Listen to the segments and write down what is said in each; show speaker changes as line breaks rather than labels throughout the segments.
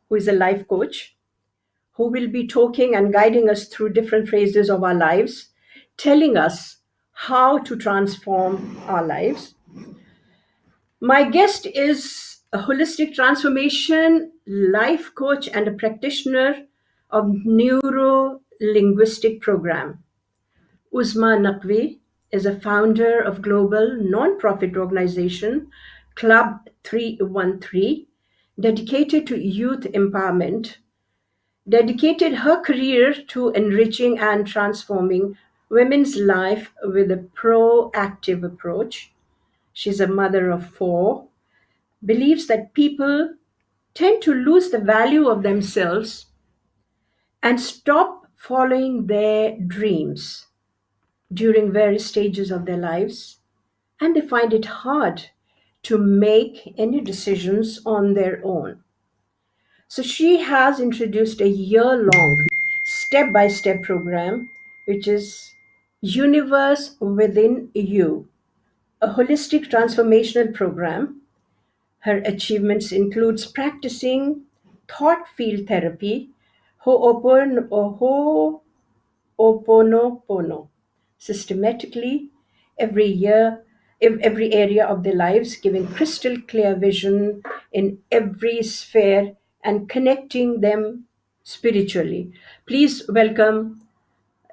who is a life coach, who will be talking and guiding us through different phases of our lives, telling us how to transform our lives. My guest is a holistic transformation life coach and a practitioner of neuro-linguistic program. Uzma Naqvi is a founder of global non-profit organization Club 313, dedicated to youth empowerment, dedicated her career to enriching and transforming women's life with a proactive approach. She's a mother of 4, believes that people tend to lose the value of themselves and stop following their dreams during various stages of their lives, and they find it hard to make any decisions on their own. So she has introduced a year-long step-by-step program, which is Universe Within You, a holistic transformational program. Her achievements includes practicing thought field therapy, Ho'oponopono, systematically every year, in every area of their lives, giving crystal clear vision in every sphere and connecting them spiritually. Please welcome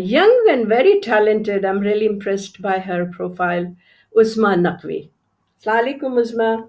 young and very talented. I'm really impressed by her profile, Uzma Naqvi. Assalamu alaikum, Uzma.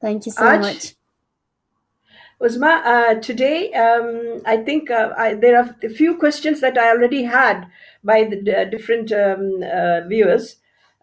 Thank you so much.
Uzma, today I think there are a few questions that I already had by the different viewers.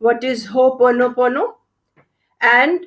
what is Ho'oponopono and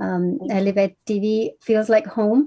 Ahlebait TV feels like home.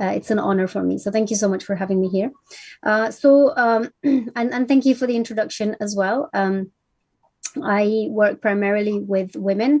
it's an honor for me. So thank you so much for having me here. And thank you for the introduction as well. I work primarily with women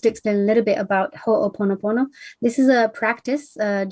just to explain a little bit about Ho'oponopono. This is a practice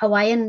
Hawaiian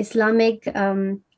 Islamic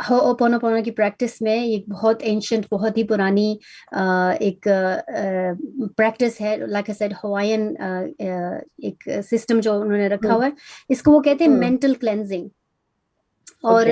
ہوپونوپونو کی practice میں یہ بہت ancient, بہت ہی پرانی ایک practice ہے. Like I said ہوائین ایک system جو انہوں نے رکھا ہوا ہے، اس کو وہ کہتے ہیں مینٹل کلینزنگ. اور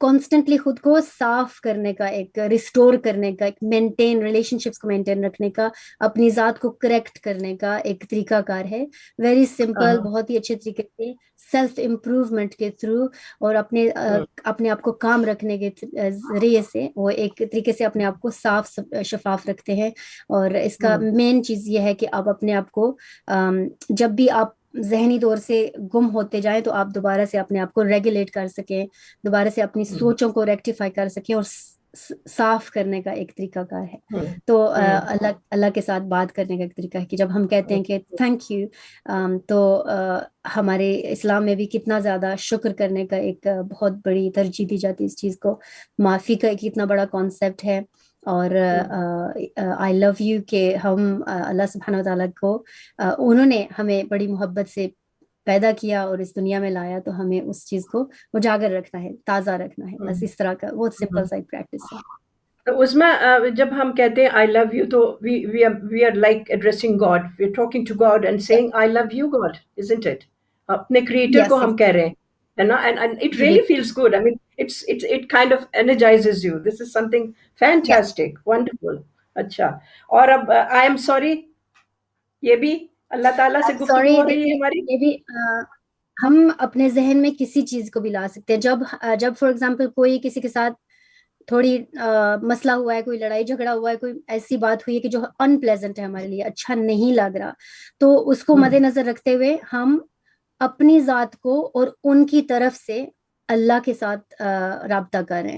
کانسٹنٹلی خود کو صاف کرنے کا، ایک ریسٹور کرنے کا، ایک مینٹین ریلیشن شپس کو مینٹین رکھنے کا، اپنی ذات کو کریکٹ کرنے کا ایک طریقہ کار ہے. ویری سمپل، بہت ہی اچھے طریقے سے سیلف امپروومنٹ کے تھرو اور اپنے آپ کو کام رکھنے کے ذریعے سے وہ ایک طریقے سے اپنے آپ کو صاف شفاف رکھتے ہیں. اور اس کا مین چیز یہ ہے کہ آپ اپنے آپ کو جب بھی آپ ذہنی طور سے گم ہوتے جائیں تو آپ دوبارہ سے اپنے آپ کو ریگولیٹ کر سکیں، دوبارہ سے اپنی سوچوں کو ریکٹیفائی کر سکیں اور صاف کرنے کا ایک طریقہ کار ہے. تو اللہ کے ساتھ بات کرنے کا ایک طریقہ ہے کہ جب ہم کہتے ہیں کہ تھینک یو، تو ہمارے اسلام میں بھی کتنا زیادہ شکر کرنے کا ایک بہت بڑی ترجیح دی جاتی ہے اس چیز کو. معافی کا ایک اتنا بڑا کانسیپٹ ہے. اور آئی لو یو کہ ہم اللہ سبحانہ و تعالیٰ کو انہوں نے ہمیں بڑی محبت سے پیدا کیا اور اس دنیا میں لایا، تو ہمیں اس چیز کو اجاگر رکھنا ہے، تازہ رکھنا ہے. بس اس طرح کا بہت سمپل سا ایک پریکٹس ہے.
عظما، جب ہم کہتے ہیں آئی لو یو تو we are like addressing God, we are talking to God and saying I love you God, isn't it? اپنے کریٹر کو
یس
ہم کہہ رہے ہیں، ہے نا. اینڈ اٹ
جی
really feels good. I mean it kind of energizes you. This is something
yes.
Fantastic, wonderful. اچھا، اور اب آئی ایم سوری، یہ بھی اللہ تعالیٰ سے گفتگو
سوری،
ہو رہی ہے
دیکھیے
ہماری.
یہ بھی ہم اپنے ذہن میں کسی چیز کو بھی لا سکتے ہیں. جب فار ایگزامپل کوئی کسی کے ساتھ تھوڑی مسئلہ ہوا ہے، کوئی لڑائی جھگڑا ہوا ہے، کوئی ایسی بات ہوئی ہے کہ جو ان پلیزنٹ ہے ہمارے لیے، اچھا نہیں لگ رہا، تو اس کو مد نظر رکھتے ہوئے ہم اپنی ذات کو اور ان کی طرف سے اللہ کے ساتھ رابطہ کریں.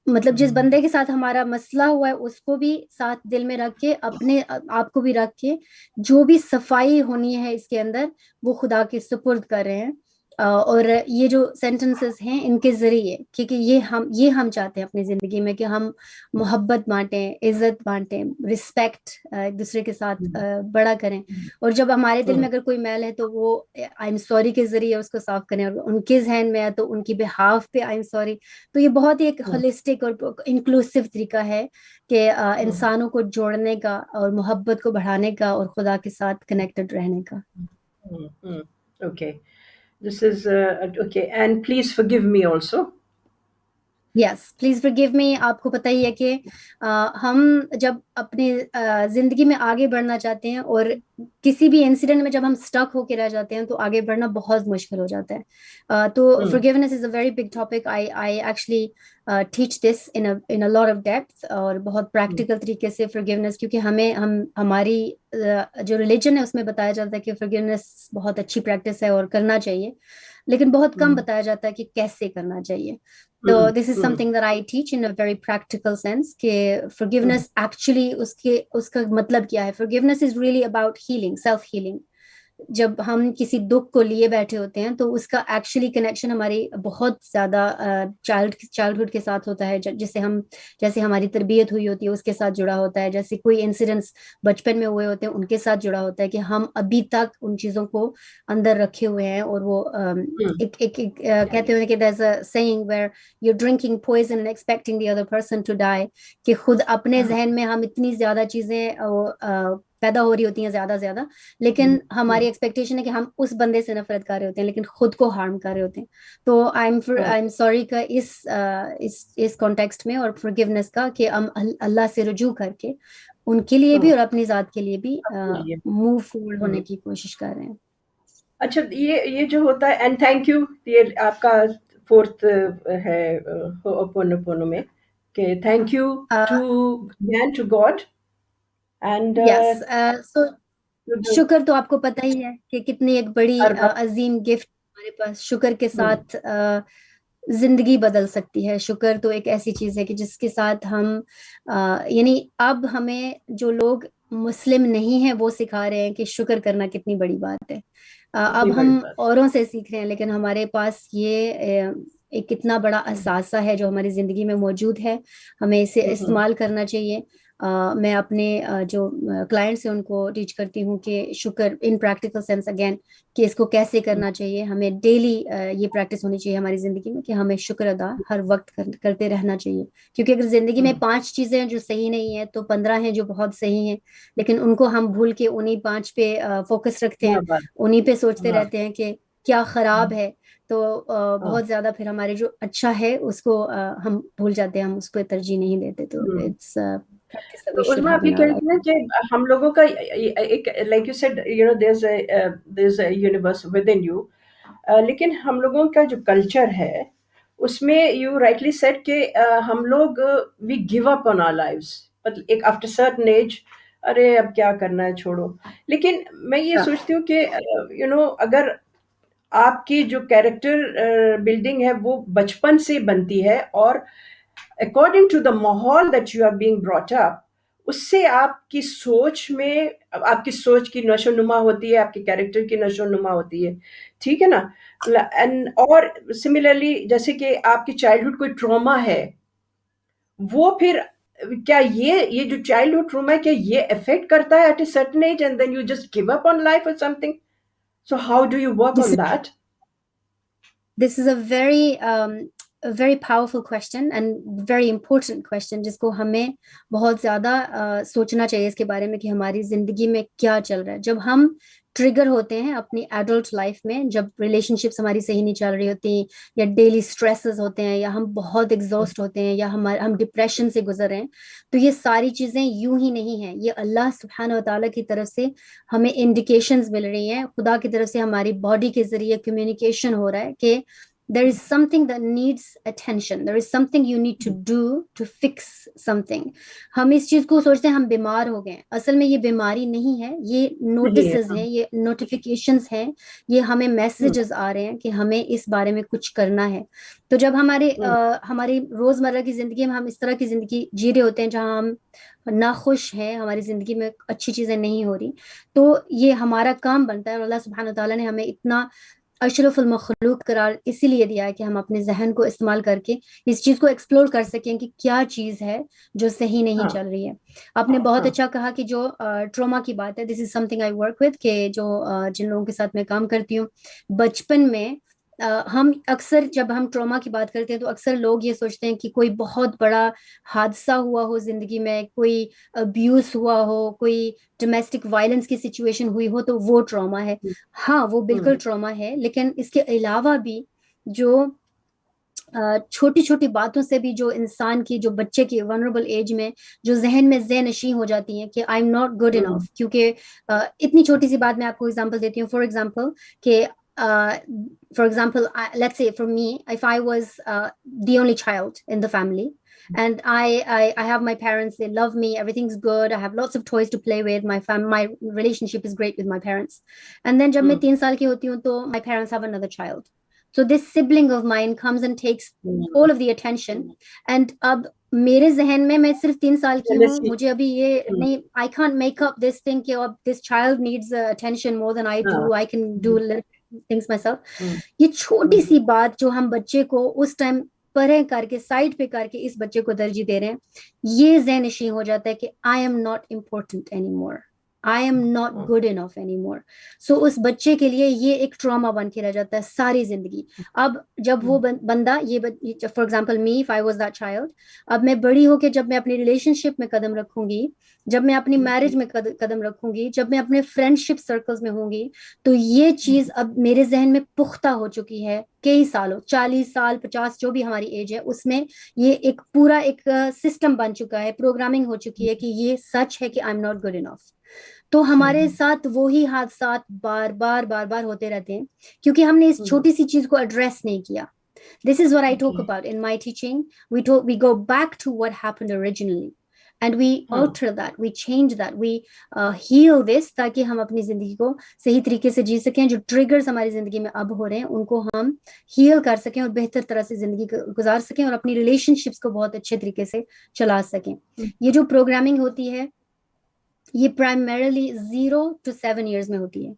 مطلب جس بندے کے ساتھ ہمارا مسئلہ ہوا ہے اس کو بھی ساتھ دل میں رکھ کے، اپنے آپ کو بھی رکھ کے، جو بھی صفائی ہونی ہے اس کے اندر وہ خدا کے سپرد کر رہے ہیں. اور یہ جو سینٹنسز ہیں ان کے ذریعے، کیونکہ یہ ہم چاہتے ہیں اپنی زندگی میں کہ ہم محبت بانٹیں، عزت بانٹیں، رسپیکٹ ایک دوسرے کے ساتھ بڑا کریں. اور جب ہمارے دل میں اگر کوئی میل ہے تو وہ آئی ایم سوری کے ذریعے اس کو صاف کریں، اور ان کے ذہن میں ہے تو ان کی بہاف پہ آئی ایم سوری. تو یہ بہت ہی ایک ہولسٹک اور انکلوسیو طریقہ ہے کہ انسانوں کو جوڑنے کا اور محبت کو بڑھانے کا اور خدا کے ساتھ کنیکٹڈ رہنے کا.
Okay, this is okay, and please forgive me also.
Yes, please forgive me. آپ کو پتہ ہی ہے کہ ہم جب اپنی زندگی میں آگے بڑھنا چاہتے ہیں اور کسی بھی انسیڈنٹ میں جب ہم اسٹک ہو کے رہ جاتے ہیں تو آگے بڑھنا بہت مشکل ہو جاتا ہے. تو forgiveness is a very big topic. I actually teach this in a lot of depth اور بہت پریکٹیکل طریقے سے forgiveness، کیونکہ ہماری جو ریلیجن ہے اس میں بتایا جاتا ہے کہ forgiveness بہت اچھی پریکٹس ہے اور کرنا چاہیے، لیکن بہت کم بتایا جاتا ہے کہ کیسے کرنا چاہیے. تو this is something that I teach in a very practical sense کہ forgiveness actually اس کا مطلب کیا ہے. forgiveness is really about healing, self healing. جب ہم کسی دکھ کو لیے بیٹھے ہوتے ہیں تو اس کا ایکچولی کنیکشن ہماری بہت زیادہ چائلڈہڈ کے ساتھ ہوتا ہے، جیسے ہماری تربیت ہوئی ہوتی ہے اس کے ساتھ جڑا ہوتا ہے، جیسے کوئی انسیڈنٹس بچپن میں ہوئے ہوتے ہیں ان کے ساتھ جڑا ہوتا ہے کہ ہم ابھی تک ان چیزوں کو اندر رکھے ہوئے ہیں. اور وہ کہتے ہیں کہ there's a saying where you're drinking poison and expecting the other person to die، کہ خود اپنے ذہن میں ہم اتنی زیادہ چیزیں پیدا ہو رہی ہوتی ہیں زیادہ، لیکن ہماری ایکسپیکٹیشن ہے کہ ہم اس بندے سے نفرت کر رہے ہوتے ہیں لیکن خود کو ہارم کر رہے ہوتے ہیں. تو آئی ایم سوری کا اس کانٹیکسٹ میں اور forgiveness کا کہ ہم اللہ سے رجوع کر کے ان کے لیے بھی اور اپنی ذات کے لیے بھی موو فورورڈ ہونے کی کوشش کر رہے ہیں.
اچھا، یہ جو ہوتا ہے، اینڈ تھینک یو، یہ آپ کا فورتھ ہے اوپونوپونو میں کہ thank you to God and
yes. So شکر تو آپ کو پتہ ہی ہے کہ کتنی ایک بڑی عظیم گفٹ ہمارے پاس. شکر کے ساتھ زندگی بدل سکتی ہے. شکر تو ایک ایسی چیز ہے کہ جس کے ساتھ ہم یعنی اب ہمیں جو لوگ مسلم نہیں ہیں وہ سکھا رہے ہیں کہ شکر کرنا کتنی بڑی بات ہے. اب ہم اوروں سے سیکھ رہے ہیں، لیکن ہمارے پاس یہ ایک اتنا بڑا اثاثہ ہے جو ہماری زندگی میں موجود ہے. ہمیں اسے استعمال کرنا چاہیے. میں اپنے جو کلائنٹس ہیں ان کو ٹیچ کرتی ہوں کہ شکر ان پریکٹیکل سینس اگین کہ اس کو کیسے کرنا چاہیے. ہمیں ڈیلی یہ پریکٹس ہونی چاہیے ہماری زندگی میں کہ ہمیں شکر ادا ہر وقت کرتے رہنا چاہیے, کیونکہ اگر زندگی میں 5 چیزیں ہیں جو صحیح نہیں ہیں تو 15 ہیں جو بہت صحیح ہیں, لیکن ان کو ہم بھول کے انہیں 5 پہ فوکس رکھتے ہیں, انہیں پہ سوچتے رہتے ہیں کہ کیا خراب ہے, تو بہت زیادہ پھر ہمارے جو اچھا ہے اس کو ہم بھول جاتے ہیں, ہم اس کو ترجیح نہیں دیتے. تو اٹس practice that we
تو
should
عظما
have
آپ یہ
in our
کہتی ہیں
life.
کہ ہم لوگوں کا ایک like you said there's a universe within you, لیکن ہم لوگوں کا جو کلچر ہے اس میں یو رائٹلی سیڈ کہ ہم لوگ وی گیو اپ آن آور لائفز, ایک آفٹر سرٹن ایج ارے اب کیا کرنا ہے چھوڑو. لیکن میں یہ سوچتی ہوں کہ اگر آپ کی جو کیریکٹر بلڈنگ ہے وہ بچپن سے بنتی ہے اور according to the ماحول that you are being brought up, اس سے آپ کی سوچ میں آپ کی سوچ کی نشو و نما ہوتی ہے, آپ کے کیریکٹر کی نشو و نما ہوتی ہے, ٹھیک ہے نا. اور سملرلی جیسے کہ آپ کی چائلڈہڈ کوئی ٹراما ہے, وہ پھر کیا یہ جو چائلڈہڈ ٹراما ہے کیا یہ افیکٹ کرتا ہے at a certain age and then you just give up on life اور something, so how do you work on that?
This is a very powerful question and very important question جس کو ہمیں بہت زیادہ سوچنا چاہیے اس کے بارے میں کہ ہماری زندگی میں کیا چل رہا ہے. جب ہم ٹریگر ہوتے ہیں اپنی ایڈلٹ لائف میں, جب ریلیشن شپس ہماری صحیح نہیں چل رہی ہوتی, یا ڈیلی اسٹریسز ہوتے ہیں, یا ہم بہت ایگزاسٹ ہوتے ہیں, یا ہم ڈپریشن سے گزر رہے ہیں, تو یہ ساری چیزیں یوں ہی نہیں ہیں. یہ اللہ سبحانہ و تعالیٰ کی طرف سے ہمیں انڈیکیشنز مل رہی ہیں, خدا کی طرف سے ہماری باڈی کے ذریعے کمیونیکیشن ہو رہا ہے کہ there is something that needs attention, there is something you need to do to fix something. ہم اس چیز کو سوچتے ہیں ہم بیمار ہو گئے, اصل میں یہ بیماری نہیں ہے, یہ نوٹسز ہیں, یہ نوٹیفیکیشنز ہیں, یہ ہمیں میسیجز آ رہے ہیں کہ ہمیں اس بارے میں کچھ کرنا ہے. تو جب ہماری روزمرہ کی زندگی میں ہم اس طرح کی زندگی جی رہے ہوتے ہیں جہاں ہم ناخوش ہیں, ہماری زندگی میں اچھی چیزیں نہیں ہو رہی, تو یہ ہمارا کام بنتا ہے. اور اللہ سبحانہ تعالیٰ نے ہمیں اتنا اشرف المخلوق قرار اسی لیے دیا ہے کہ ہم اپنے ذہن کو استعمال کر کے اس چیز کو ایکسپلور کر سکیں کہ کیا چیز ہے جو صحیح نہیں چل رہی ہے. آپ نے بہت اچھا کہا کہ جو ٹراما کی بات ہے, this is something I work with, کہ جو جن لوگوں کے ساتھ میں کام کرتی ہوں, بچپن میں ہم اکثر جب ہم ٹراما کی بات کرتے ہیں تو اکثر لوگ یہ سوچتے ہیں کہ کوئی بہت بڑا حادثہ ہوا ہو زندگی میں, کوئی ابیوز ہوا ہو, کوئی ڈومیسٹک وائلنس کی سچویشن ہوئی ہو, تو وہ ٹراما ہے. ہاں وہ بالکل ٹراما ہے, لیکن اس کے علاوہ بھی جو چھوٹی چھوٹی باتوں سے بھی جو انسان کی, جو بچے کی ونربل ایج میں جو ذہن میں ذہن نشیں ہو جاتی ہیں کہ I am not good enough, کیونکہ اتنی چھوٹی سی بات میں آپ کو ایگزامپل دیتی ہوں. فار ایگزامپل کہ for example, let's say for me, if I was the only child in the family, and I have my parents, they love me, everything's good, I have lots of toys to play with, my relationship is great with my parents, and then jab main 3 saal ki hoti hu to my parents have another child, so this sibling of mine comes and takes all of the attention, and ab میرے ذہن میں صرف 3 سال کی ہوں, مجھے ابھی یہ نہیں, I can't make up this thing کہ this child needs attention more than I do, I can do things myself. یہ چھوٹی سی بات جو ہم بچے کو اس ٹائم پرے کر کے سائڈ پہ کر کے اس بچے کو ترجیح دے رہے ہیں, یہ ذہن نشیں ہو جاتا ہے کہ I am not important anymore, I am not good enough anymore. So اس بچے کے لیے یہ ایک ٹراما بن کے رہ جاتا ہے ساری زندگی. اب جب وہ بندہ for example me, if I was that child, اب میں بڑی ہو کے جب میں اپنی ریلیشن شپ میں قدم رکھوں گی, جب میں اپنی میرج میں قدم رکھوں گی, جب میں اپنے فرینڈ شپ سرکلز میں ہوں گی, تو یہ چیز اب میرے ذہن میں پختہ ہو چکی ہے کئی سالوں, 40 سال 50 جو بھی ہماری ایج ہے, اس میں یہ ایک پورا ایک سسٹم بن چکا ہے, پروگرامنگ ہو چکی ہے کہ یہ سچ ہے کہ I am not good enough. تو ہمارے ساتھ وہی حادثات بار بار ہوتے رہتے ہیں کیونکہ ہم نے اس چھوٹی سی چیز کو ایڈریس نہیں کیا. This is what I talk about in my teaching. We go back to what happened originally and we alter that, we change that, we heal this تاکہ ہم اپنی زندگی کو صحیح طریقے سے جی سکیں. جو ٹریگرز ہماری زندگی میں اب ہو رہے ہیں ان کو ہم ہیل کر سکیں اور بہتر طرح سے زندگی گزار سکیں اور اپنی ریلیشن شپس کو بہت اچھے طریقے سے چلا سکیں. یہ جو پروگرامنگ ہوتی ہے یہ پرائمریلی 0 to 7 years میں ہوتی ہے.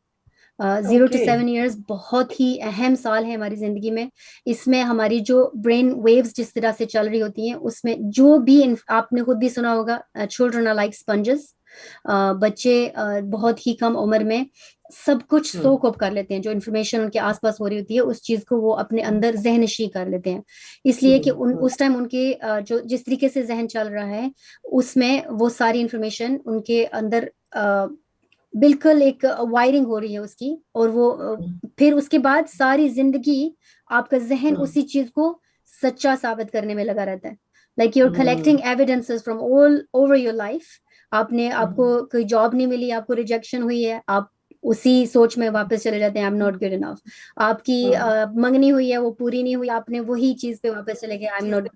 0 to 7 ایئرس بہت ہی اہم سال ہے ہماری زندگی میں. اس میں ہماری جو برین ویوز جس طرح سے چل رہی ہوتی ہیں, اس میں جو بھی آپ نے خود بھی سنا ہوگا, چلڈرن آر لائک اسپنجز. بچے بہت ہی کم عمر میں سب کچھ سوک اپ کر لیتے ہیں, جو انفارمیشن ان کے آس پاس ہو رہی ہوتی ہے اس چیز کو وہ اپنے اندر ذہن نشیں کر لیتے ہیں, اس لیے کہ اس ٹائم ان کے جو جس طریقے سے ذہن چل رہا ہے اس میں وہ ساری انفارمیشن ان کے اندر بالکل ایک وائرنگ ہو رہی ہے اس کی, اور وہ پھر اس کے بعد ساری زندگی آپ کا ذہن اسی چیز کو سچا ثابت کرنے میں لگا رہتا ہے. Like you are collecting evidences from all over your life. آپ کو کوئی جاب نہیں ملی, آپ کو ریجیکشن ہوئی ہے, آپ اسی سوچ میں واپس چلے جاتے ہیں, I am not good enough. آپ کی منگنی ہوئی ہے, وہ پوری نہیں ہوئی, آپ نے وہی چیز پہ واپس چلے گئے, آئی ایم ناٹ.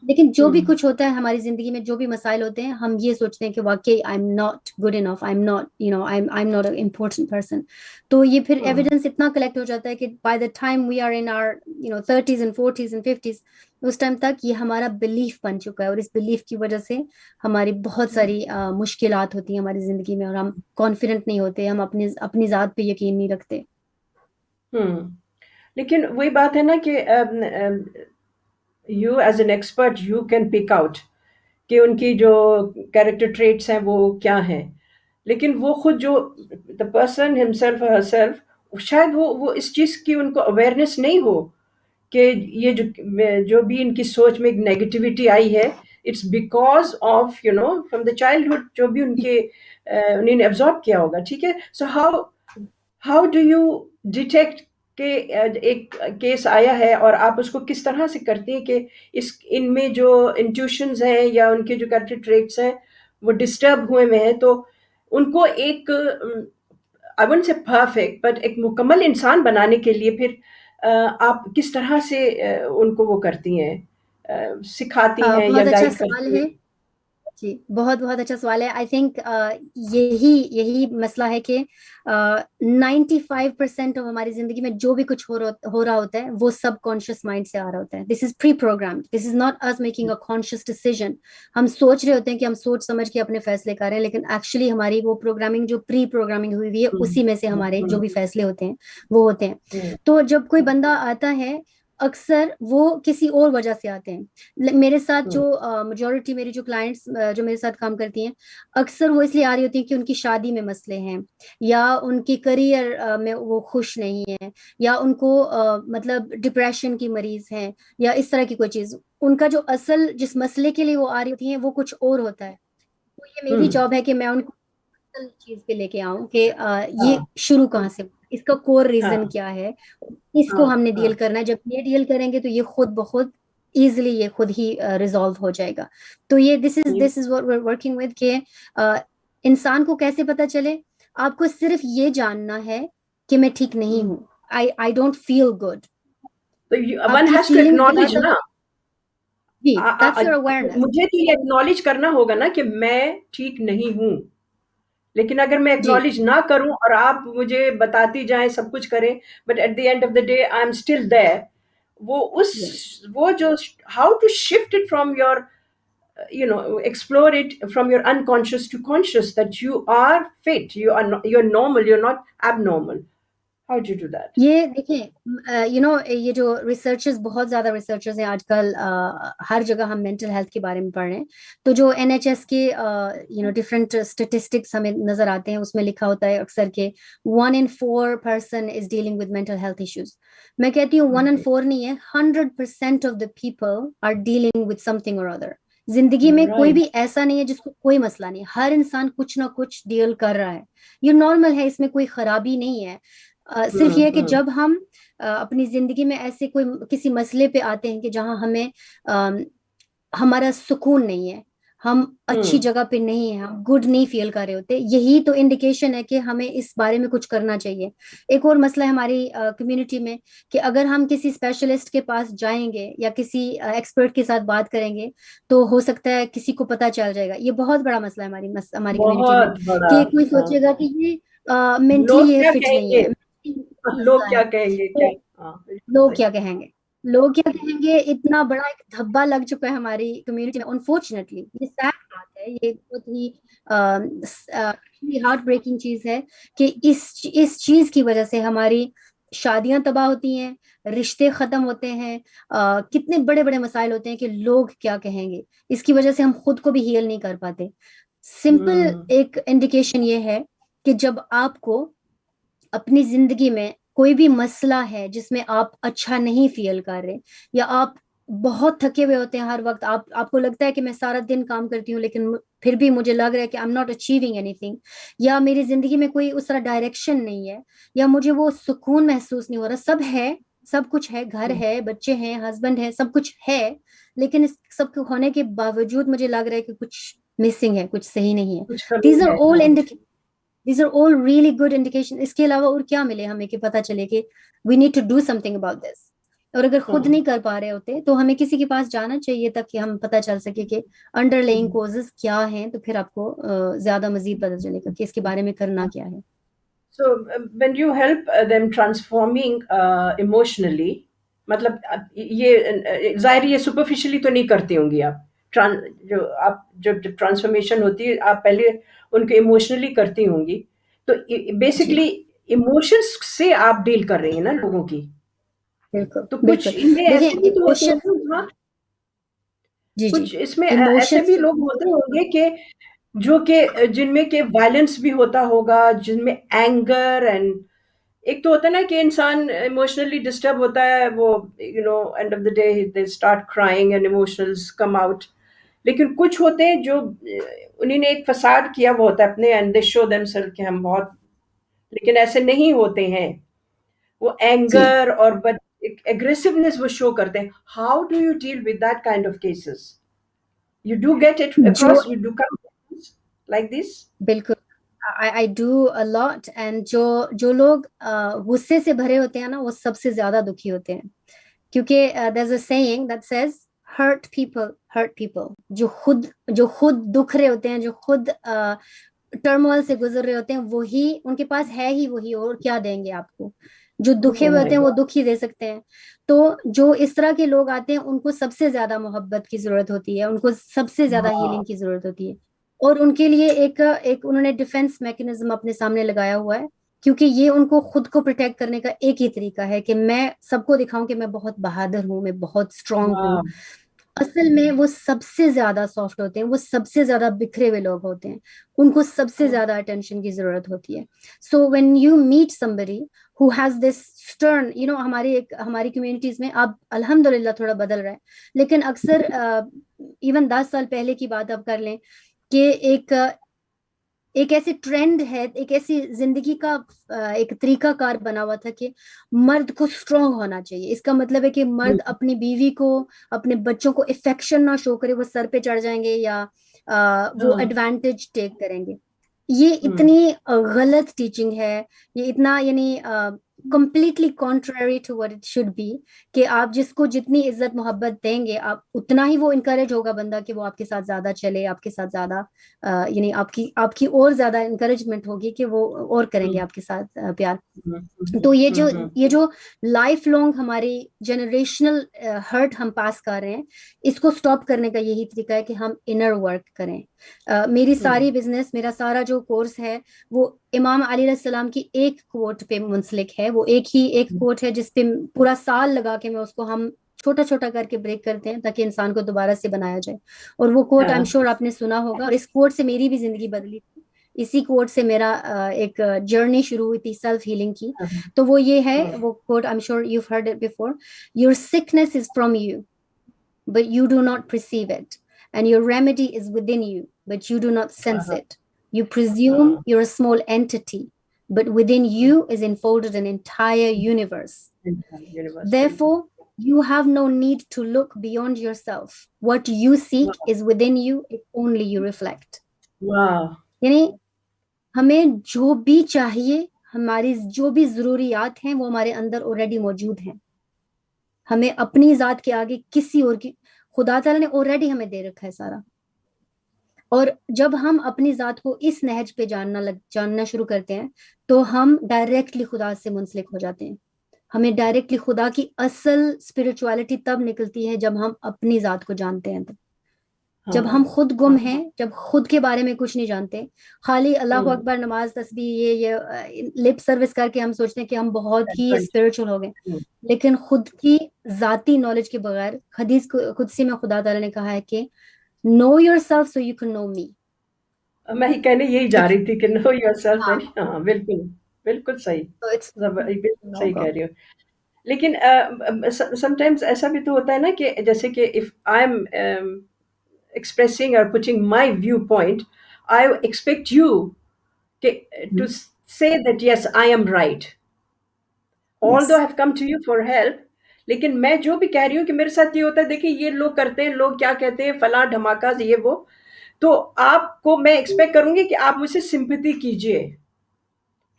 لیکن جو بھی کچھ ہوتا ہے ہماری زندگی میں, جو بھی مسائل ہوتے ہیں, ہم یہ سوچتے ہیں کہ واقعی I am not good enough, I am not I am not an important person. تو یہ پھر ایویڈنس اتنا کلیکٹ ہو جاتا ہے کہ by the time we are in our 30s and 40s and 50s, اس ٹائم تک یہ ہمارا بلیف بن چکا ہے, اور اس بلیف کی وجہ سے ہماری بہت ساری مشکلات ہوتی ہیں ہماری زندگی میں, اور ہم کانفیڈنٹ نہیں ہوتے, ہم اپنی ذات پہ یقین نہیں رکھتے.
لیکن وہی بات ہے نا کہ you as an expert you can pick out کہ ان کی جو کیریکٹر ٹریٹس ہیں وہ کیا ہیں, لیکن وہ خود جو دا پرسن ہمسیلف اور ہر سیلف شاید وہ اس چیز کی ان کو اویئرنیس نہیں ہو کہ یہ جو بھی ان کی سوچ میں ایک نیگیٹیوٹی آئی ہے, it's because of from the childhood جو بھی انہوں نے ایبزارب کیا ہوگا. ٹھیک ہے, so how do you detect کہ ایک کیس آیا ہے اور آپ اس کو کس طرح سے کرتے ہیں کہ ان میں جو انٹیوشنز ہیں یا ان کے جو کیریکٹر ٹریٹس ہیں وہ ڈسٹرب ہوئے میں ہیں, تو ان کو ایک I wouldn't say perfect but ایک مکمل انسان بنانے کے لیے پھر آپ کس طرح سے ان کو وہ کرتی ہیں, سکھاتی ہیں یا
بہت اچھا
گائیڈ
سوال
کرتی ہیں؟
ہے جی, بہت بہت اچھا سوال ہے. آئی تھنک یہی مسئلہ ہے کہ 95% آف ہماری زندگی میں جو بھی کچھ ہو رہا ہوتا ہے وہ سب کانشیس مائنڈ سے آ رہا ہوتا ہے. This is pre programmed, this is not us making a conscious decision. ہم سوچ رہے ہوتے ہیں کہ ہم سوچ سمجھ کے اپنے فیصلے کر رہے ہیں, لیکن ایکچولی ہماری وہ پروگرامنگ جو پری پروگرامنگ ہوئی ہے اسی میں سے ہمارے جو بھی فیصلے ہوتے ہیں وہ ہوتے ہیں. تو جب کوئی بندہ آتا ہے اکثر وہ کسی اور وجہ سے آتے ہیں. میرے ساتھ جو میجورٹی میری جو کلائنٹس جو میرے ساتھ کام کرتی ہیں اکثر وہ اس لیے آ رہی ہوتی ہیں کہ ان کی شادی میں مسئلے ہیں, یا ان کی کریئر میں وہ خوش نہیں ہیں, یا ان کو مطلب ڈپریشن کی مریض ہیں, یا اس طرح کی کوئی چیز. ان کا جو اصل جس مسئلے کے لیے وہ آ رہی ہوتی ہیں وہ کچھ اور ہوتا ہے. تو یہ میری جاب ہے کہ میں ان کو اصل چیز پہ لے کے آؤں کہ یہ شروع کہاں سے, اس کا کور ریزن کیا ہے, اس کو ہم نے ڈیل کرنا ہے. جب یہ ڈیل کریں گے تو یہ خود بخود ایزیلی یہ خود ہی ریزالو ہو جائے گا. تو یہ this is what we are working with کہ انسان کو کیسے پتا چلے. آپ کو صرف یہ جاننا ہے کہ میں ٹھیک نہیں ہوں, I don't feel good.
One has to acknowledge نا,
جی, دیٹس یور اویئرنیس.
مجھے تو یہ ایکنالج کرنا ہوگا نا کہ میں ٹھیک نہیں ہوں. لیکن اگر میں
جی
ایکنالج نہ کروں اور آپ مجھے بتاتی جائیں سب کچھ کریں, but at the end of the day I am still there, وہ جو how to shift it from your explore it from your unconscious to conscious that you are fit, you're normal, you're not abnormal. How do you do that?
یہ دیکھیں یہ جو researchers بہت زیادہ researchers ہیں آج کل, ہر جگہ ہم مینٹل ہیلتھ کے بارے میں پڑھ رہے ہیں. تو جو NHS کے ڈفرینٹ اسٹیٹسٹکس ہمیں نظر آتے ہیں اس میں لکھا ہوتا ہے اکثر کہ 1 in 4 person is dealing with mental health issues. میں کہتی ہوں 1 in 4 نہیں ہے, 100% of the people are dealing with something or other. زندگی میں کوئی بھی ایسا نہیں ہے جس کو کوئی مسئلہ نہیں, ہر انسان کچھ نہ کچھ ڈیل کر رہا ہے. یہ نارمل ہے, اس میں کوئی خرابی نہیں ہے. صرف یہ کہ جب ہم اپنی زندگی میں ایسے کوئی کسی مسئلے پہ آتے ہیں کہ جہاں ہمیں ہمارا سکون نہیں ہے, ہم اچھی جگہ پہ نہیں ہیں, ہم گڈ نہیں فیل کر رہے ہوتے, یہی تو انڈیکیشن ہے کہ ہمیں اس بارے میں کچھ کرنا چاہیے. ایک اور مسئلہ ہے ہماری کمیونٹی میں کہ اگر ہم کسی اسپیشلسٹ کے پاس جائیں گے یا کسی ایکسپرٹ کے ساتھ بات کریں گے تو ہو سکتا ہے کسی کو پتہ چل جائے گا. یہ بہت بڑا مسئلہ ہے ہماری کمیونٹی میں کہ کوئی سوچے گا کہ یہ مینٹلی یہ فٹ نہیں ہے.
لوگ کیا کہیں گے,
لوگ کیا کہیں گے, اتنا بڑا ایک دھبا لگ چکا ہے ہماری کمیونٹی میں. انفارچونیٹلی یہ سیڈ بات ہے ہے, یہ بہت ہی ہارٹ بریکنگ چیز ہے کہ اس چیز کی وجہ سے ہماری شادیاں تباہ ہوتی ہیں, رشتے ختم ہوتے ہیں, کتنے بڑے بڑے مسائل ہوتے ہیں کہ لوگ کیا کہیں گے, اس کی وجہ سے ہم خود کو بھی ہیل نہیں کر پاتے. سمپل ایک انڈیکیشن یہ ہے کہ جب آپ کو اپنی زندگی میں کوئی بھی مسئلہ ہے جس میں آپ اچھا نہیں فیل کر رہے, یا آپ بہت تھکے ہوئے ہوتے ہیں ہر وقت, آپ کو لگتا ہے کہ میں سارا دن کام کرتی ہوں لیکن پھر بھی مجھے لگ رہا ہے کہ I am not achieving any thing, یا میری زندگی میں کوئی اس طرح ڈائریکشن نہیں ہے, یا مجھے وہ سکون محسوس نہیں ہو رہا, سب ہے, سب کچھ ہے, گھر ہے, بچے ہیں, ہسبینڈ ہے, سب کچھ ہے, لیکن اس سب کے ہونے کے باوجود مجھے لگ رہا ہے کہ کچھ مسنگ ہے, کچھ صحیح نہیں ہے.
کچھ کمی
دیز آر
ہے.
آل These are all really good indications. اس کے علاوہ اور کیا ملے ہمیں کہ پتہ چلے کہ we need to do something about this. اور اگر خود نہیں کر پا رہے ہوتے تو ہمیں کسی کے پاس جانا چاہیے تاکہ کہ ہم پتہ چل سکے کہ انڈر لائنگ کوزز کیا ہیں, تو پھر آپ کو زیادہ مزید پتہ چلے گا کہ اس کے بارے میں کرنا کیا ہے.
So when you help them transforming emotionally, مطلب یہ ظاہر یہ سپرفیشلی تو نہیں کرتی ہوں گی آپ, جو آپ جب ٹرانسفارمیشن ہوتی ہے آپ پہلے ان کو ایموشنلی کرتی ہوں گی, تو بیسکلی ایموشنس سے آپ ڈیل کر رہی ہیں نا لوگوں کی.
بالکل
تو
بالکل.
کچھ ان میں
دیکھیں
ایسے بھی تو ہوتے
ایموشن,
ہیں نا,
جی
کچھ اس میں ایسے
ایموشنس
بھی لوگ ہوتے ہوں گے کہ جو کہ جن میں کہ وائلنس بھی ہوتا ہوگا, جن میں اینگر اینڈ ایک تو ہوتا ہے نا کہ انسان ایموشنلی ڈسٹرب ہوتا ہے, وہ end of the day they start crying and emotionals come out. لیکن کچھ ہوتے ہیں جو انہیں نے ایک فساد کیا وہ ہوتا ہے اپنے, and they show them self کہ ہم بہت, لیکن ایسے نہیں ہوتے ہیں. وہ اینگر اور اگریسونیس وہ شو کرتے ہیں. How do you deal with that kind of cases? You do get it
جو
across, you do come like this?
بالکل I do a lot. and جو لوگ غصے سے بھرے ہوتے ہیں نا وہ سب سے زیادہ دکھی ہوتے ہیں, کیونکہ there's a saying that says hurt people. جو خود دکھ رہے ہوتے ہیں, جو خود ٹرموئل سے گزر رہے ہوتے ہیں, وہی ان کے پاس ہے ہی وہی, اور کیا دیں گے آپ کو. جو دکھے ہوئے ہوتے ہیں وہ دکھ ہی دے سکتے ہیں. تو جو اس طرح کے لوگ آتے ہیں ان کو سب سے زیادہ محبت کی ضرورت ہوتی ہے, ان کو سب سے زیادہ ہیلنگ کی ضرورت ہوتی ہے, اور ان کے لیے ایک انہوں نے ڈیفینس میکنزم اپنے سامنے لگایا ہوا ہے, کیونکہ یہ ان کو خود کو پروٹیکٹ کرنے کا ایک ہی طریقہ ہے کہ میں سب کو دکھاؤں کہ میں بہت بہادر ہوں, میں بہت اسٹرانگ ہوں. اصل میں وہ سب سے زیادہ سافٹ ہوتے ہیں, وہ سب سے زیادہ بکھرے ہوئے لوگ ہوتے ہیں, ان کو سب سے زیادہ اٹینشن کی ضرورت ہوتی ہے. So when you meet somebody who has this stern, ہماری کمیونٹیز میں اب الحمدللہ تھوڑا بدل رہا ہے, لیکن اکثر ایون 10 سال پہلے کی بات اب کر لیں کہ ایک ایسی ٹرینڈ ہے, ایک ایسی زندگی کا ایک طریقہ کار بنا ہوا تھا کہ مرد کو اسٹرانگ ہونا چاہیے. اس کا مطلب ہے کہ مرد اپنی بیوی کو, اپنے بچوں کو افیکشن نہ شو کرے, وہ سر پہ چڑھ جائیں گے یا وہ ایڈوانٹیج ٹیک کریں گے. یہ اتنی غلط ٹیچنگ ہے, یہ اتنا completely contrary to what it should be کہ آپ جس کو جتنی عزت محبت دیں گے آپ اتنا ہی وہ انکریج ہوگا بندہ کہ وہ آپ کے ساتھ زیادہ چلے, آپ کے ساتھ زیادہ آپ کی اور زیادہ انکریجمنٹ ہوگی کہ وہ اور کریں گے آپ کے ساتھ پیار. تو یہ جو لائف لانگ ہماری جنریشنل ہرٹ ہم پاس کر رہے ہیں, اس کو سٹاپ کرنے کا یہی طریقہ ہے کہ ہم انر ورک کریں. میری ساری بزنس, میرا سارا جو کورس ہے وہ امام علی علیہ السلام کی ایک کوٹ پہ منسلک ہے. وہ ایک کوٹ ہے جس پہ پورا سال لگا کے میں اس کو ہم چھوٹا چھوٹا کر کے بریک کرتے ہیں تاکہ انسان کو دوبارہ سے بنایا جائے. اور وہ کوٹ آئی ایم شیور آپ نے سنا ہوگا, اور اس کوٹ سے میری بھی زندگی بدلی تھی. اسی کوٹ سے میرا ایک جرنی شروع ہوئی تھی سیلف ہیلنگ کی. تو وہ یہ ہے, وہ quote I am sure you heard it before, your sickness is from you but you do not perceive it, and your remedy is within you but you do not sense it. You presume you're a small entity, but within you is enfolded an entire universe. Therefore you have no need to look beyond yourself. What you seek is within you if only you reflect. یعنی ہمیں جو بھی چاہیے, ہماری جو بھی ضروریات ہیں وہ ہمارے اندر آلریڈی موجود ہیں. ہمیں اپنی ذات کے آگے کسی اور کی, خدا تعالیٰ نے آلریڈی ہمیں دے رکھا ہے سارا. اور جب ہم اپنی ذات کو اس نہج پہ جاننا شروع کرتے ہیں تو ہم ڈائریکٹلی خدا سے منسلک ہو جاتے ہیں. ہمیں ڈائریکٹلی خدا کی اصل اسپرچولیٹی تب نکلتی ہے جب ہم اپنی ذات کو جانتے ہیں. جب ہم خود گم ہیں, جب خود کے بارے میں کچھ نہیں جانتے, خالی اللہ اکبر, نماز, تسبیح, یہ لپ سروس کر کے ہم سوچتے ہیں کہ ہم بہت ہی اسپرچل ہو گئے, لیکن خود کی ذاتی نالج کے بغیر, حدیث قدسی میں خدا تعالیٰ نے کہا ہے کہ know yourself so you can know me.
میں ہی کہنے یہی جا رہی تھی کہ know yourself. ہاں بالکل بالکل صحیح, بالکل صحیح کہہ رہی ہو. لیکن سم ٹائمز ایسا بھی تو ہوتا ہے نا کہ جیسے کہ if I'm expressing or putting my viewpoint, I expect you to say that yes, I am right. Although I have come to you for help, لیکن میں جو بھی کہہ رہی ہوں کہ میرے ساتھ یہ ہوتا ہے, دیکھیں یہ لوگ کرتے ہیں, لوگ کیا کہتے ہیں, فلاں دھماکہ یہ وہ, تو آپ کو میں ایکسپیکٹ کروں گی کہ آپ مجھ سے سمپتھی کیجئے,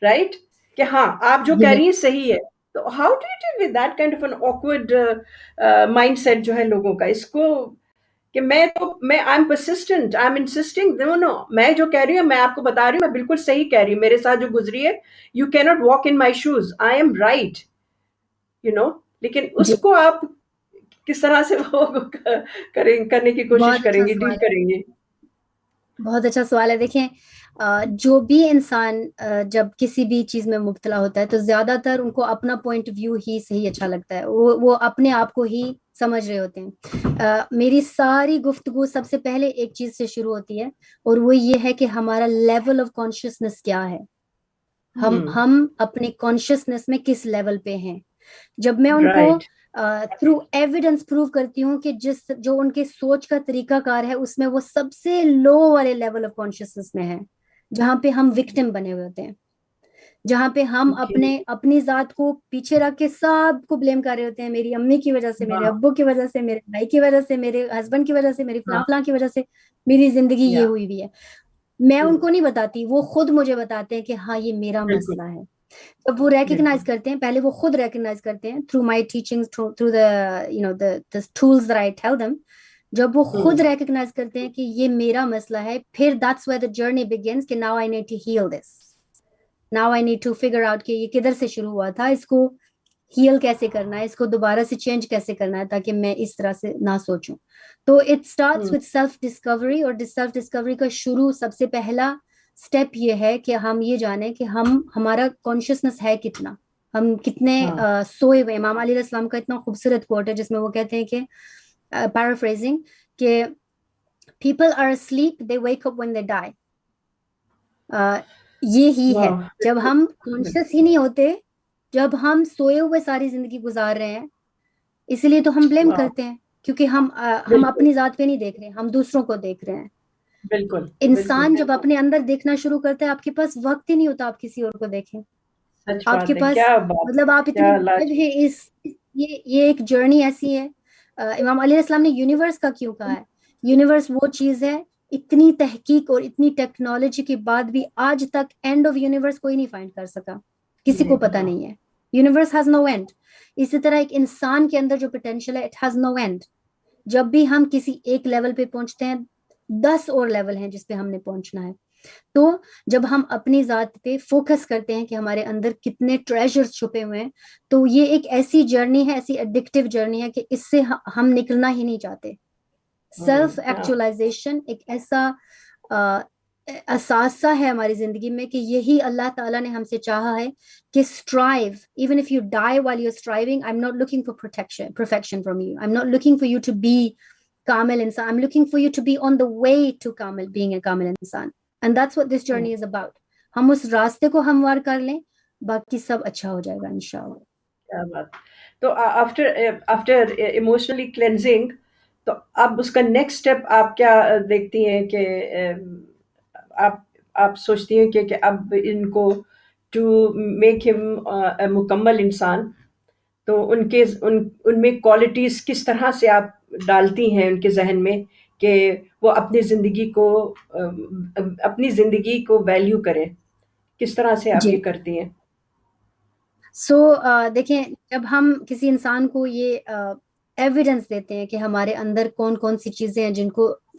رائٹ, کہ ہاں آپ جو کہہ رہی ہیں صحیح ہے. تو how do you deal with that kind of an awkward mind set جو ہے لوگوں کا, اس کو کہ میں I am persistent, I am insisting, no میں جو کہہ رہی ہوں میں آپ کو بتا رہی ہوں, میں بالکل صحیح کہہ رہی ہوں, میرے ساتھ جو گزری ہے, یو کی not walk in my shoes, I am right, لیکن اس کو آپ کس طرح سے وہ کرنے کی کوشش کریں گے, ڈیل کریں گے؟
بہت اچھا سوال ہے. دیکھیں جو بھی انسان جب کسی بھی چیز میں مبتلا ہوتا ہے تو زیادہ تر ان کو اپنا پوائنٹ ویو ہی صحیح اچھا لگتا ہے, وہ اپنے آپ کو ہی سمجھ رہے ہوتے ہیں. میری ساری گفتگو سب سے پہلے ایک چیز سے شروع ہوتی ہے, اور وہ یہ ہے کہ ہمارا لیول آف کانشیسنس کیا ہے, ہم اپنے کانشیسنس میں کس لیول پہ ہیں. جب میں ان کو تھرو ایویڈنس پروو کرتی ہوں کہ جو ان کے سوچ کا طریقہ کار ہے اس میں وہ سب سے لو والے لیول آف کانشیسنس میں ہے, جہاں پہ ہم وکٹم بنے ہوئے ہوتے ہیں, جہاں پہ ہم اپنی ذات کو پیچھے رکھ کے سب کو بلیم کر رہے ہوتے ہیں, میری امی کی وجہ سے, میرے ابو کی وجہ سے, میرے بھائی کی وجہ سے, میرے ہسبینڈ کی وجہ سے, میری فلاں کی وجہ سے میری زندگی یہ ہوئی بھی ہے. میں ان کو نہیں بتاتی, وہ خود مجھے بتاتے ہیں کہ ہاں یہ میرا مسئلہ ہے. جب وہ ریکگنائز کرتے ہیں, پہلے وہ خود ریکگنائز کرتے ہیں through my teachings, through the tools that I tell them. جب وہ خود ریکگنائز کرتے ہیں کہ یہ میرا مسئلہ ہے, پھر that's where the journey begins کہ now I need to heal this. Now I need to figure out کہ یہ کدھر سے شروع ہوا تھا, اس کو ہیل کیسے کرنا ہے, اس کو دوبارہ سے چینج کیسے کرنا ہے تاکہ میں اس طرح سے نہ سوچوں. تو it starts with self Discovery, اور سیلف ڈسکوری کا شروع سب سے پہلا اسٹیپ یہ ہے کہ ہم یہ جانیں کہ ہمارا کانشیسنس ہے کتنا, ہم کتنے سوئے ہوئے. امام علیہ السلام کا اتنا خوبصورت کوٹ ہے جس میں وہ کہتے ہیں کہ پیرافریزنگ کہ people are asleep, they wake up when they die. یہی ہے, جب ہم کانشیس ہی نہیں ہوتے, جب ہم سوئے ہوئے ساری زندگی گزار رہے ہیں, اسی لیے تو ہم بلیم کرتے ہیں, کیونکہ ہم اپنی ذات پہ نہیں دیکھ رہے, ہم دوسروں کو دیکھ رہے ہیں.
بالکل
انسان جب اپنے اندر دیکھنا شروع کرتا ہے, آپ کے پاس وقت ہی نہیں ہوتا آپ کسی اور کو دیکھیں. آپ کے پاس مطلب آپ اتنے یہ ایک جرنی ایسی ہے. امام علیہ السلام نے یونیورس کا کیوں کہا ہے, یونیورس وہ چیز ہے, اتنی تحقیق اور اتنی ٹیکنالوجی کے بعد بھی آج تک اینڈ آف یونیورس کوئی نہیں فائنڈ کر سکا, کسی کو پتا نہیں ہے. Universe has no and. اسی طرح ایک انسان کے اندر جو پوٹینشیل ہے, اٹ ہیز نو اینڈ. جب بھی ہم کسی ایک لیول پہ پہنچتے ہیں, 10 اور لیول ہیں جس پہ ہم نے پہنچنا ہے. تو جب ہم اپنی ذات پہ فوکس کرتے ہیں کہ ہمارے اندر کتنے ٹریجرز چھپے ہوئے ہیں, تو یہ ایک ایسی جرنی ہے, ایسی ایڈکٹیو جرنی ہے کہ اس سے ہم نکلنا ہی نہیں چاہتے. سیلف ایکچولائزیشن ایک ایسا اثاثہ ہے ہماری زندگی میں کہ یہی اللہ تعالیٰ نے ہم سے چاہا ہے کہ strive, even if you die while you're striving, I'm not looking for perfection from you. I'm not looking for you to be kamil insan. I'm looking for you to be on the way to kamil, being a kamil insan. And that's what this journey is about. ہم اس راستے کو ہموار کر لیں, باقی سب اچھا ہو جائے گا انشاءاللہ.
کیا بات. تو after emotionally cleansing, تو اب اس کا نیکسٹ اسٹیپ آپ کیا دیکھتی ہیں کہ آپ سوچتی ہیں کہ اب ان کو ٹو میک ہم مکمل انسان, تو ان میں کوالٹیز کس طرح سے آپ ڈالتی ہیں ان کے ذہن میں کہ وہ اپنی زندگی کو ویلیو کریں, کس طرح سے آپ یہ کرتی ہیں؟
دیکھیں, جب ہم کسی انسان کو یہ ایویڈنس دیتے ہیں کہ ہمارے اندر کون کون سی چیزیں ہیں جن کو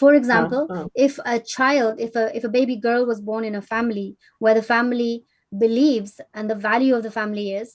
For example, if a baby girl was born in a family where the family believes and the value of the family is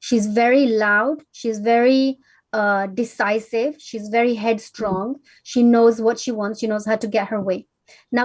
she's very loud, she's very decisive, she's very headstrong, she knows what she wants, she knows how to get her way. Now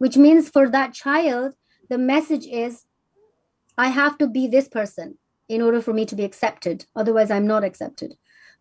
which means for that child the message is I have to be this person in order for me to be accepted, otherwise I'm not accepted.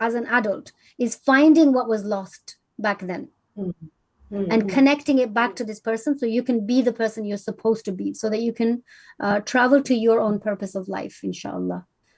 as an adult is finding what was lost back then and connecting it back to this person so you can be the person you're supposed to be, so that you can travel to your own purpose of life, inshallah.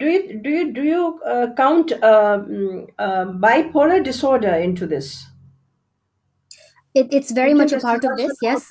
Do you count bipolar disorder into this?
It's very much a part of this, yes.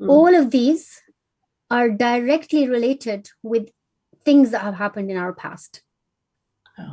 all of these are directly related with things that have happened in our past.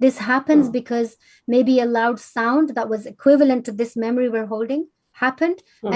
This happens because maybe a loud sound that was equivalent to this memory we're holding happened,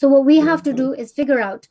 So what we have to do is figure out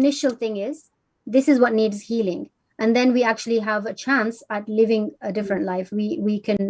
initial thing is, this is what needs healing, and then we actually have a chance at living a different life. We can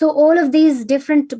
So all of these different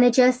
NHS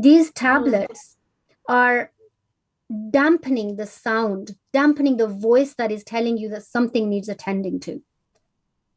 These tablets are dampening the sound, dampening the voice that is telling you that something needs attending to.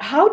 how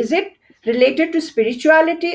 is it related to spirituality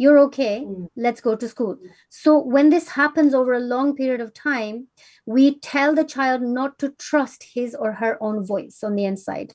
you're okay, let's go to school. So when this happens over a long period of time, we tell the child not to trust his or her own voice on the inside.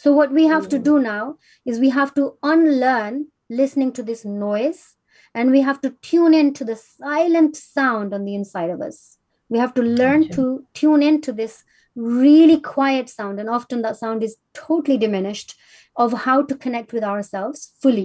So what we have to do now is we have to unlearn listening to this noise and we have to tune into the silent sound on the inside of us. We have to learn to tune into this really quiet sound, and often that sound is totally diminished, of how to connect with ourselves fully,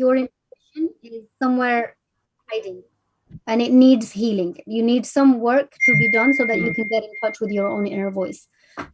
your intuition is somewhere hiding and it needs healing. You need some work to be done so that you can get in touch with your own inner voice.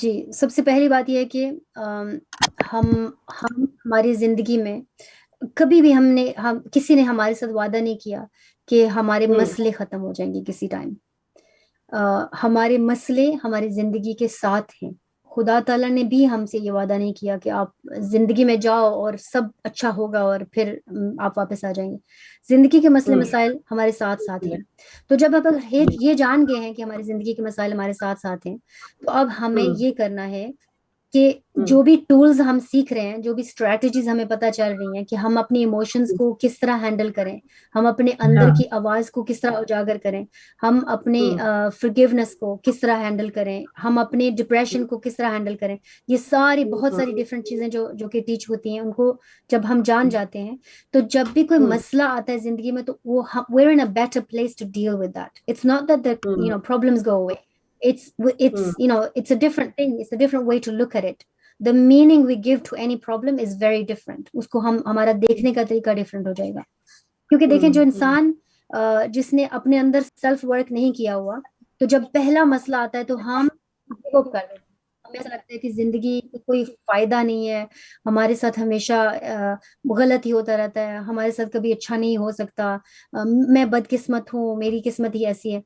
جی سب سے پہلی بات یہ ہے کہ ہم ہماری زندگی میں کبھی بھی ہم کسی نے ہمارے ساتھ وعدہ نہیں کیا کہ ہمارے مسئلے ختم ہو جائیں گے کسی ٹائم. ہمارے مسئلے ہماری زندگی کے ساتھ ہیں. خدا تعالیٰ نے بھی ہم سے یہ وعدہ نہیں کیا کہ آپ زندگی میں جاؤ اور سب اچھا ہوگا اور پھر آپ واپس آ جائیں گے. زندگی کے مسئلے مسائل ہمارے ساتھ ساتھ ہیں. تو جب اب یہ جان گئے ہیں کہ ہماری زندگی کے مسائل ہمارے ساتھ ساتھ ہیں, تو اب ہمیں یہ کرنا ہے کہ جو بھی ٹولز ہم سیکھ رہے ہیں, جو بھی اسٹریٹجیز ہمیں پتہ چل رہی ہیں کہ ہم اپنی ایموشنز کو کس طرح ہینڈل کریں, ہم اپنے اندر کی آواز کو کس طرح اجاگر کریں, ہم اپنے فرگیونیس کو کس طرح ہینڈل کریں, ہم اپنے ڈپریشن کو کس طرح ہینڈل کریں. یہ ساری بہت ساری ڈفرینٹ چیزیں جو کہ ٹیچ ہوتی ہیں, ان کو جب ہم جان جاتے ہیں تو جب بھی کوئی مسئلہ آتا ہے زندگی میں تو وہ we're in a better place to deal with that. It's not that the problems go away. It's a different thing. It's a different way to look at it. The meaning we give to any problem is very different. اس کو ہمارا دیکھنے کا طریقہ different ہو جائے گا. کیونکہ دیکھیں جو انسان جس نے اپنے اندر سیلف ورک نہیں کیا ہوا, تو جب پہلا مسئلہ آتا ہے تو ہم گیو اپ کر لیتے ہیں. ہمیں ایسا لگتا ہے کہ زندگی کا کوئی فائدہ نہیں ہے, ہمارے ساتھ ہمیشہ غلط ہی ہوتا رہتا ہے, ہمارے ساتھ کبھی اچھا نہیں ہو سکتا, میں بد قسمت ہوں, میری قسمت ہی ایسی ہے.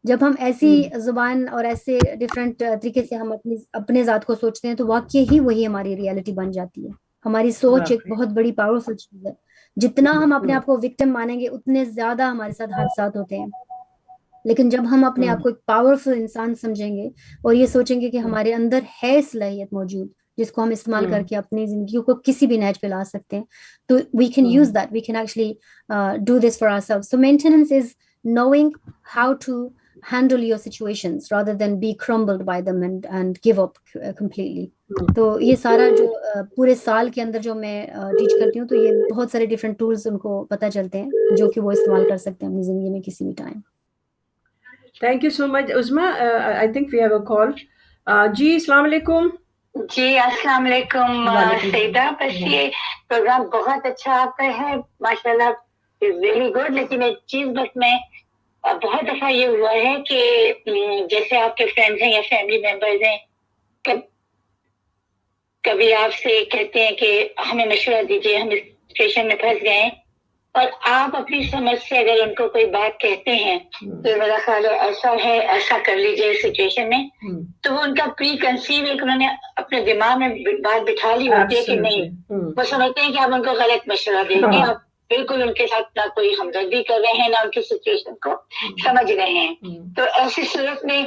جب ہم ایسی زبان اور ایسے ڈفرینٹ طریقے سے ہم اپنے ذات کو سوچتے ہیں تو واقعی ہی وہی ہماری ریالٹی بن جاتی ہے. ہماری سوچ ایک بہت بڑی پاورفل چیز ہے. جتنا ہم اپنے آپ کو وکٹم مانیں گے اتنے زیادہ ہمارے ساتھ حادثات ہوتے ہیں. لیکن جب ہم اپنے آپ کو ایک پاورفل انسان سمجھیں گے اور یہ سوچیں گے کہ ہمارے اندر ہے صلاحیت موجود جس کو ہم استعمال کر کے اپنی زندگیوں کو کسی بھی نہج پہ لا سکتے ہیں, تو we can use that, we can actually do this for our self. So maintenance is knowing how to handle your situations rather than be crumbled by them and give up completely. تو یہ سارا جو پورے سال کے اندر جو میں teach کرتی ہوں, تو یہ بہت سارے ڈفرینٹ ٹولز ان کو پتہ چلتے ہیں جو کہ وہ استعمال کر سکتے ہیں اپنی زندگی میں کسی بھی time.
Thank you so much Uzma. I think we have a call. جی السلام علیکم.
جی السلام علیکم سیدہ. بس یہ پروگرام بہت اچھا آپ کا ہے ماشاء اللہ, ویری گڈ. لیکن ایک چیز بس میں بہت دفعہ یہ ہوا ہے کہ جیسے آپ کے فرینڈز ہیں یا فیملی ممبرز ہیں, کبھی آپ سے کہتے ہیں کہ ہمیں مشورہ دیجیے, ہم اس سچویشن میں پھنس گئے ہیں, اور آپ اپنی سمجھ سے اگر ان کو کوئی بات کہتے ہیں تو میرا خیال ہے ایسا ہے, ایسا کر لیجیے اس سچویشن میں, تو وہ ان کا پری کنسیو ایک انہوں نے اپنے دماغ میں بات بٹھا لی ہوتی ہے کہ نہیں, وہ سمجھتے ہیں کہ آپ ان کو غلط مشورہ دیں گے, آپ بالکل ان کے ساتھ نہ کوئی ہمدردی کر رہے ہیں نہ ان کی سچویشن کو سمجھ رہے ہیں. تو ایسی صورت میں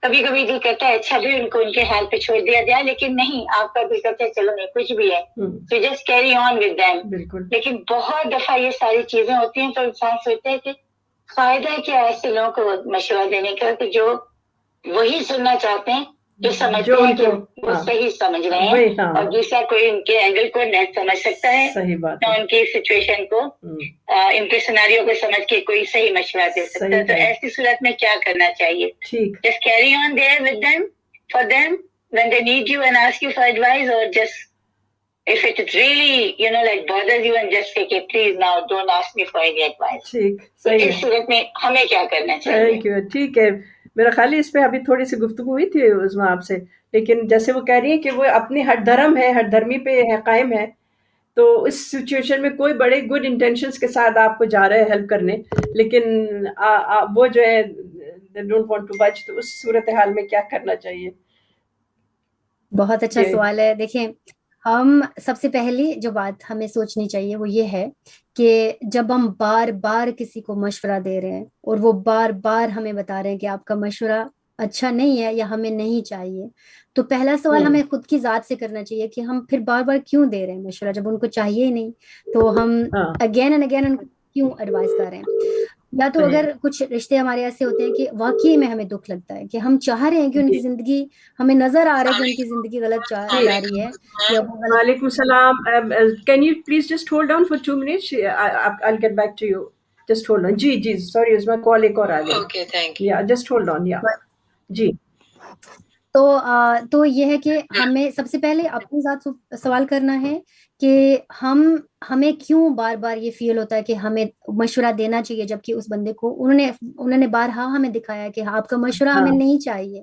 کبھی کبھی دل کرتا ہے اچھا بھی ان کو ان کے حال پہ چھوڑ دیا جائے, لیکن نہیں, آپ کا دل کرتا ہے چلو نہیں کچھ بھی ہے تو just carry on with them. لیکن بہت دفعہ یہ ساری چیزیں ہوتی ہیں تو انسان سوچتا ہے کہ فائدہ کیا ایسے لوگوں کو مشورہ دینے کا کہ جو وہی سننا چاہتے ہیں, جو سمجھتے ہیں کہ وہ صحیح سمجھ رہے ہیں, اور دوسرا کوئی ان کے اینگل کو نہ سمجھ سکتا ہے, نہ ان کی سچویشن کو, ان کے سیناریو کو سمجھ کے کوئی صحیح مشورہ دے سکتا ہے. تو ایسی صورت میں کیا کرنا چاہیے؟ Just carry on there with them, for them, when they need you and ask you for advice, or just if it really, like bothers you, and just say, okay, please now don't ask me for any advice. ٹھیک, صحیح ہے. اس صورت میں ہمیں کیا کرنا چاہیے؟
Thank you. ٹھیک ہے, میرا خیال ہے اس پہ ابھی تھوڑی سی گفتگو ہوئی تھی عظما آپ سے, لیکن جیسے وہ کہہ رہی ہیں کہ وہ اپنی ہٹ دھرم ہے, ہٹ دھرمی پہ ہے, قائم ہے, تو اس سچویشن میں کوئی بڑے گڈ انٹینشنس کے ساتھ آپ کو جا رہے ہیں ہیلپ کرنے, لیکن وہ جو ہے ڈونٹ وانٹ ٹو بچ, تو اس صورتحال میں کیا کرنا چاہیے؟
بہت اچھا سوال ہے. دیکھیں, ہم سب سے پہلی جو بات ہمیں سوچنی چاہیے وہ یہ ہے کہ جب ہم بار بار کسی کو مشورہ دے رہے ہیں اور وہ بار بار ہمیں بتا رہے ہیں کہ آپ کا مشورہ اچھا نہیں ہے یا ہمیں نہیں چاہیے, تو پہلا سوال ہمیں خود کی ذات سے کرنا چاہیے کہ ہم پھر بار بار کیوں دے رہے ہیں مشورہ جب ان کو چاہیے ہی نہیں, تو ہم اگین اینڈ اگین ان کو کیوں ایڈوائز کر رہے ہیں. یا تو اگر کچھ رشتے ہمارے ایسے ہوتے ہیں کہ واقعی میں ہمیں دکھ لگتا ہے کہ ہم چاہ رہے ہیں کہ ان کی زندگی, ہمیں نظر آ رہا ہے کہ ان کی زندگی غلط جا رہی ہے یا وہ غلط.
وعلیکم السلام. Can you please just hold on for 2 minutes? I'll get back to you. Just hold on. G sorry عظما, کال ایک اور آ گئی.
Okay, thank you.
Yeah, just hold on. Yeah. جی.
تو یہ ہے کہ ہمیں سب سے پہلے اپنی ذات سوال کرنا ہے کہ ہمیں کیوں بار بار یہ فیل ہوتا ہے کہ ہمیں مشورہ دینا چاہیے, جبکہ اس بندے کو انہوں نے بارہا ہمیں دکھایا کہ آپ کا مشورہ ہمیں نہیں چاہیے.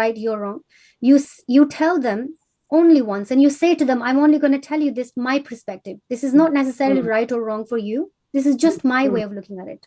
right, you're wrong. You tell them only once, and you say to them, I'm only going to tell you this my perspective. This is not necessarily right or wrong for you. This is just my way of looking at it.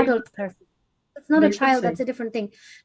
adult person. It's not a child, that's a different thing.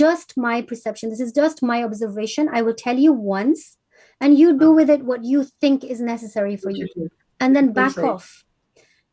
just my perception, this is just my observation. I will tell you once, and you do with it what you think is necessary for you, and then back off.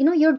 you're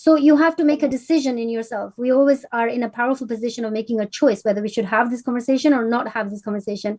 So you have to make a decision in yourself. We always are in a powerful position of making a choice whether we should have this conversation or not have this conversation.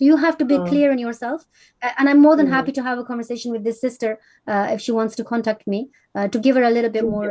So you have to be clear in yourself, and I'm more than happy to have a conversation with this sister if she wants to contact me to give her a little bit more,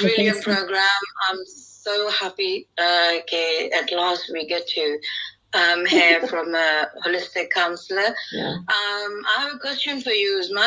Brilliant program. I'm so happy at last we get to hear from a holistic counselor. I have a question for you, Uzma.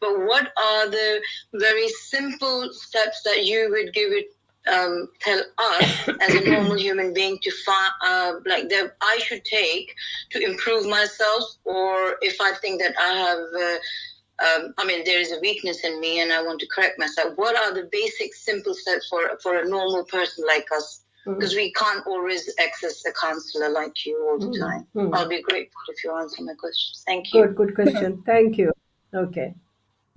but what are the very simple steps that you would tell us as a normal human being to find that I should take to improve myself, or if I think that I have there is a weakness in me and I want to correct myself, what are the basic simple steps for a normal person like us? Because we can't always access a counselor like you all the time. I'll be grateful if you answer my questions. Thank you.
Good question. Thank you. Okay.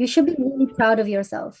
you should be really proud of yourself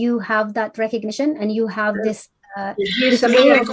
you have that recognition and you have this way of.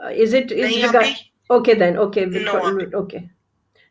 Is regard? Okay then. Okay.
No.
Okay.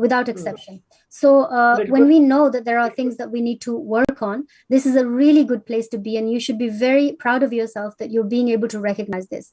without exception. So when we know that there are things that we need to work on, this is a really good place to be, and you should be very proud of yourself that you're being able to recognize this.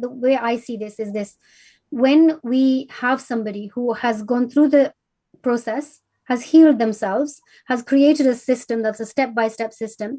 the way I see this is this. When we have somebody who has gone through the process, has healed themselves, has created a system that's a step-by-step system,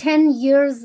10 years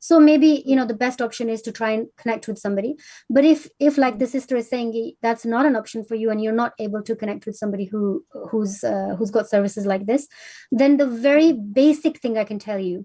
So maybe the best option is to try and connect with somebody. But if like the sister is saying, that's not an option for you and you're not able to connect with somebody who's got services like this, then the very basic thing I can tell you,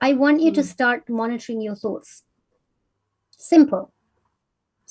I want you to start monitoring your thoughts. Simple.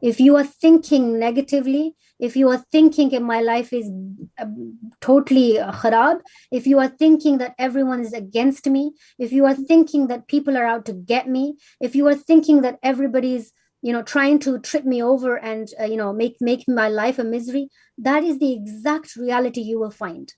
If you are thinking negatively, if you are thinking that my life is totally kharab, if you are thinking that everyone is against me, if you are thinking that people are out to get me, if you are thinking that everybody's trying to trip me over and make my life a misery, that is the exact reality you will find.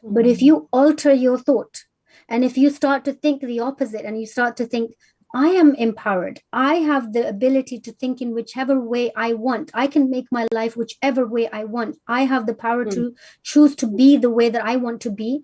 But if you alter your thought, and if you start to think the opposite, and you start to think, I am empowered, I have the ability to think in whichever way I want, I can make my life whichever way I want, I have the power to choose to be the way that I want to be,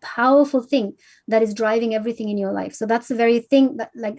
powerful thing that is driving everything in your life. So that's the very thing that like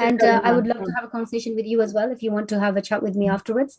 And I would love to have a conversation with you as well if you want to have a chat with me afterwards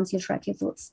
once you track your thoughts.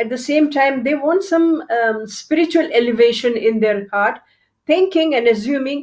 at the same time they want some spiritual elevation in their heart, thinking and assuming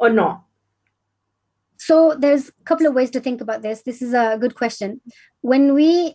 or not?
So there's a couple of ways to think about this. This is a good question. When we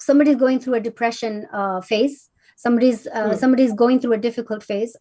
somebody is going through a depression phase, somebody is going through a difficult phase,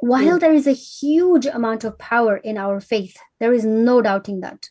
While there is a huge amount of power in our faith, there is no doubting that.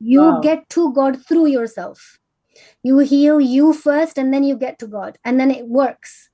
You get to God through yourself. You heal you first and then you get to God and then it works.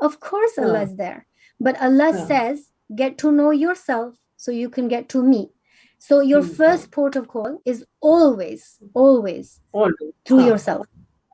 Of course Allah is there. But Allah says, get to know yourself so you can get to me. So your first port of call is always through yourself.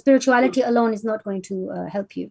spirituality alone is not going to help you.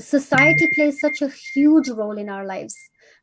society plays such a huge role in our lives.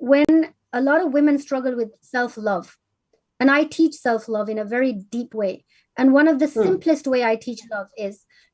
when a lot of women struggle with self-love, and I teach self-love in a very deep way. And one of the simplest way I teach love is,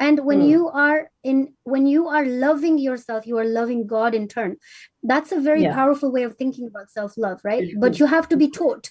And when you are loving yourself, you are loving God in turn. That's a very powerful way of thinking about self-love, right? But you have to be taught,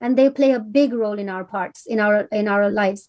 and they play a big role in our parts, in our lives.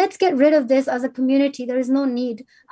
Let's get rid of this as a community. There is no need.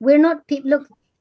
We're not people. Look,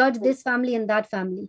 judge this family and that family.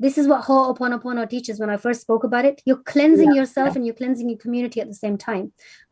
this is what Ho'oponopono teaches. When I first spoke about it, you're cleansing yourself and you're cleansing your community at the same time.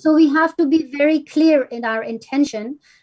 So we have to be very clear in our intention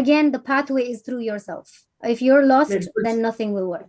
again, the pathway is through yourself. If you're lost, then nothing will work.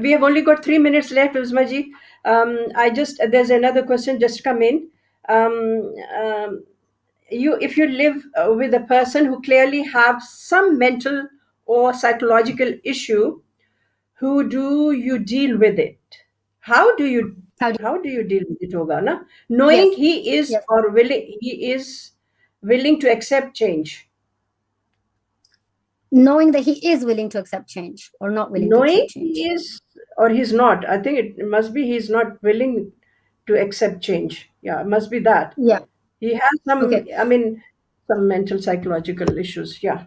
We have only got 3 minutes left, Uzma ji. There's another question just come in. If you live with a person who clearly have some mental or psychological issue, who do you deal with it? How do you deal with it, hoga na? Knowing he is willing to accept change.
Knowing that he is willing to accept change or not willing to accept change.
Knowing he is or he's not. I think it must be he's not willing to accept change. Yeah, it must be that.
Yeah.
He has some, some mental psychological issues. Yeah.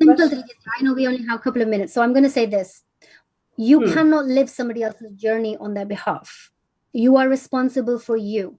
Simple tariqe se, I know we only have a couple of minutes, so I'm going to say this. You cannot live somebody else's journey on their behalf. You are responsible for you.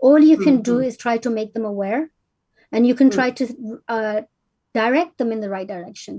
all you can do is try to make them aware and you can try to direct them in the right direction.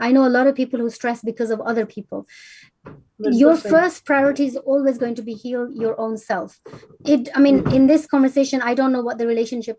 I know a lot of people who stress because of other people. Your first priority is always going to be heal your own self. In this conversation, I don't know what the relationship,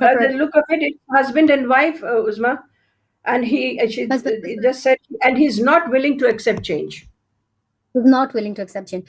by the look of it, it's husband and wife, Uzma, and she just said, and he's not willing to accept change.
Is not willing to accept change.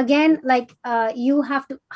again, like you have to,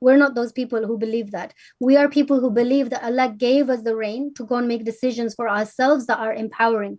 We're not those people who believe that. We are people who believe that Allah gave us the reign to go and make decisions for ourselves that are empowering.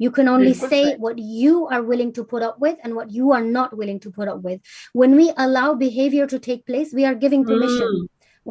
You can only say what you are willing to put up with and what you are not willing to put up with. When we allow behavior to take place, we are giving permission.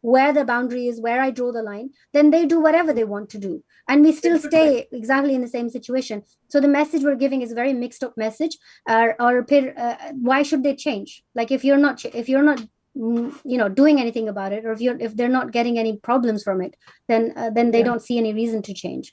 where the boundary is, where I draw the line, then they do whatever they want to do and we still stay exactly in the same situation. So the message we're giving is a very mixed up message. Or why should they change? Like if you're not doing anything about it, or if they're not getting any problems from it, then they don't see any reason to change.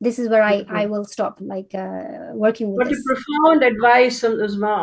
this is where I will stop working with
What a
this.
profound advice, Uzma,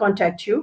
contact you,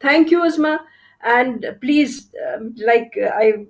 Thank you, Uzma. And please, I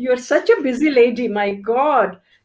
You are such a busy lady, my God.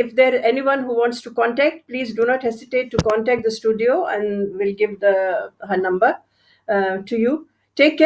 if there anyone who wants to contact, please do not hesitate to contact the studio and we'll give her number to you. Take care.